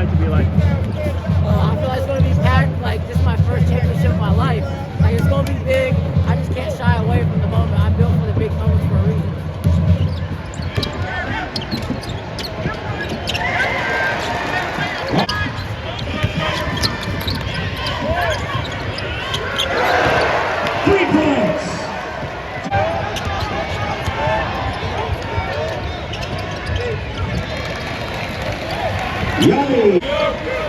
night to be like? I feel like it's going to be packed. Like, this is my first championship of my life. Like, it's going to be big. I just can't shy away from the moment. I'm built for the big moments for a reason. Yummy!